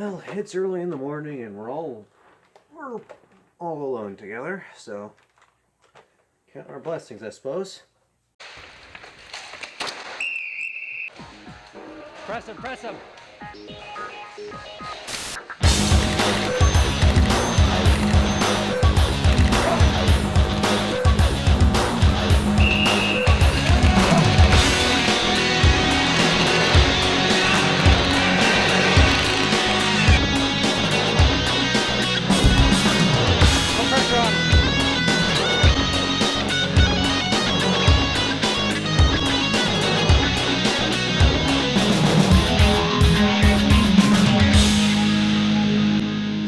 Well, it's early in the morning and we're all alone together, so count our blessings, I suppose. Press him, press him. Put pressure on him.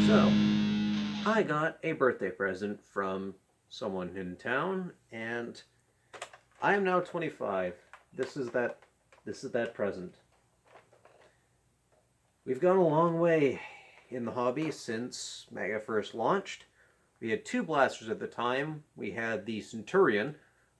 So, I got a birthday present from someone in town, and I am now 25. This is that present. We've gone a long way in the hobby since Mega first launched. We had two blasters at the time. We had the Centurion,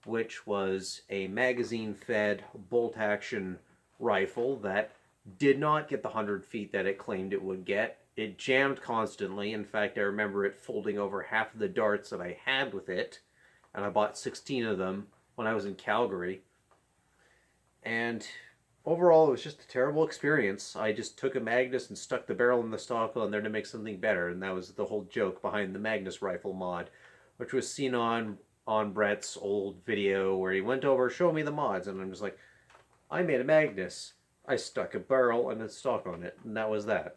which was a magazine-fed bolt-action rifle that did not get the 100 feet that it claimed it would get. It jammed constantly. In fact, I remember it folding over half of the darts that I had with it, and I bought 16 of them when I was in Calgary. And overall, it was just a terrible experience. I just took a Magnus and stuck the barrel in the stock on there to make something better, and that was the whole joke behind the Magnus rifle mod, which was seen on Brett's old video where he went over, show me the mods, and I'm just like, I made a Magnus. I stuck a barrel and a stock on it, and that was that.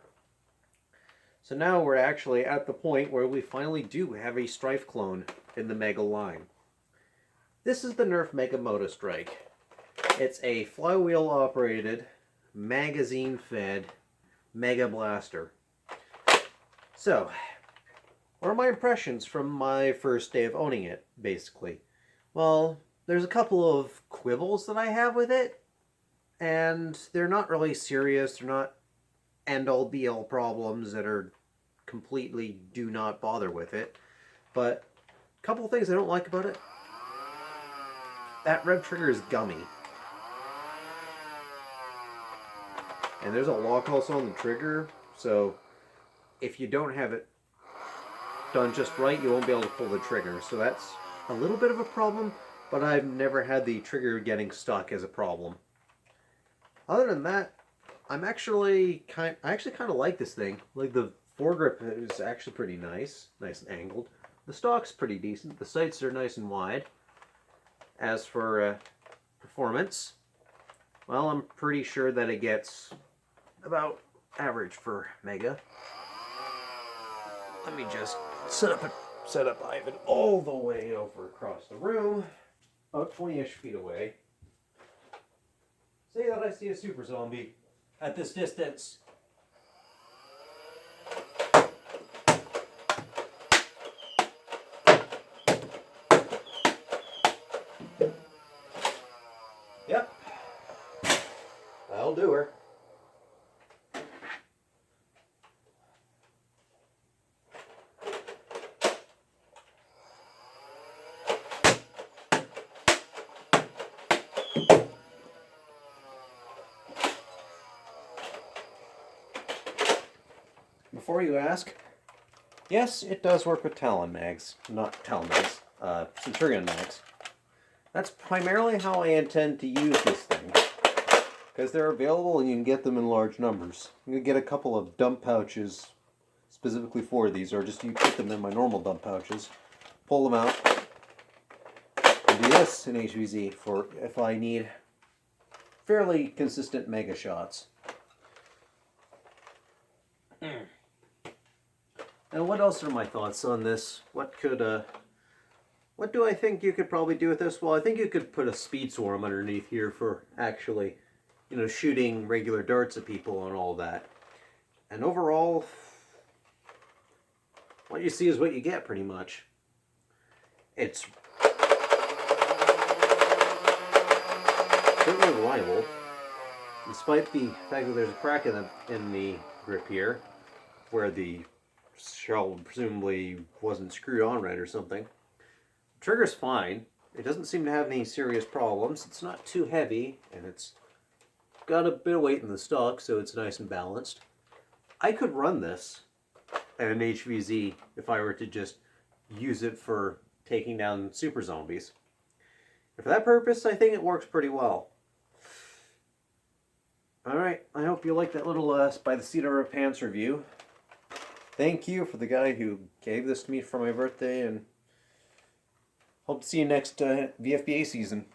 So now we're actually at the point where we finally do have a Strife clone in the Mega line. This is the Nerf Mega Moto Strike. It's a flywheel operated, magazine fed Mega Blaster. So, what are my impressions from my first day of owning it, basically? Well, there's a couple of quibbles that I have with it, and they're not really serious. They're not end-all be-all problems that are completely do not bother with it. But a couple of things I don't like about it. That red trigger is gummy. And there's a lock also on the trigger, so if you don't have it done just right, you won't be able to pull the trigger. So that's a little bit of a problem, but I've never had the trigger getting stuck as a problem. Other than that, I actually kind of like this thing. Like, the foregrip is actually pretty nice and angled. The stock's pretty decent. The sights are nice and wide. As for performance, well, I'm pretty sure that it gets about average for Mega. Let me just set up Ivan all the way over across the room, about 20-ish feet away. Say that I see a super zombie at this distance. Yep. That'll do her. Before you ask, yes, it does work with Talon mags. Not Talon mags, Centurion mags. That's primarily how I intend to use this thing, because they're available and you can get them in large numbers. You can get a couple of dump pouches specifically for these, or just you put them in my normal dump pouches, pull them out, and do this in HVZ for if I need fairly consistent mega shots. And what else are my thoughts on this? What do I think you could probably do with this? Well, I think you could put a speed swarm underneath here for actually, shooting regular darts at people and all that. And overall, what you see is what you get, pretty much. It's certainly reliable, despite the fact that there's a crack in the grip here, where the shell presumably wasn't screwed on right or something. The trigger's fine. It doesn't seem to have any serious problems. It's not too heavy, and it's got a bit of weight in the stock, so it's nice and balanced. I could run this at an HVZ if I were to just use it for taking down super zombies. And for that purpose, I think it works pretty well. Alright, I hope you liked that little By the Seat of Our Pants review. Thank you for the guy who gave this to me for my birthday, and hope to see you next VFBA season.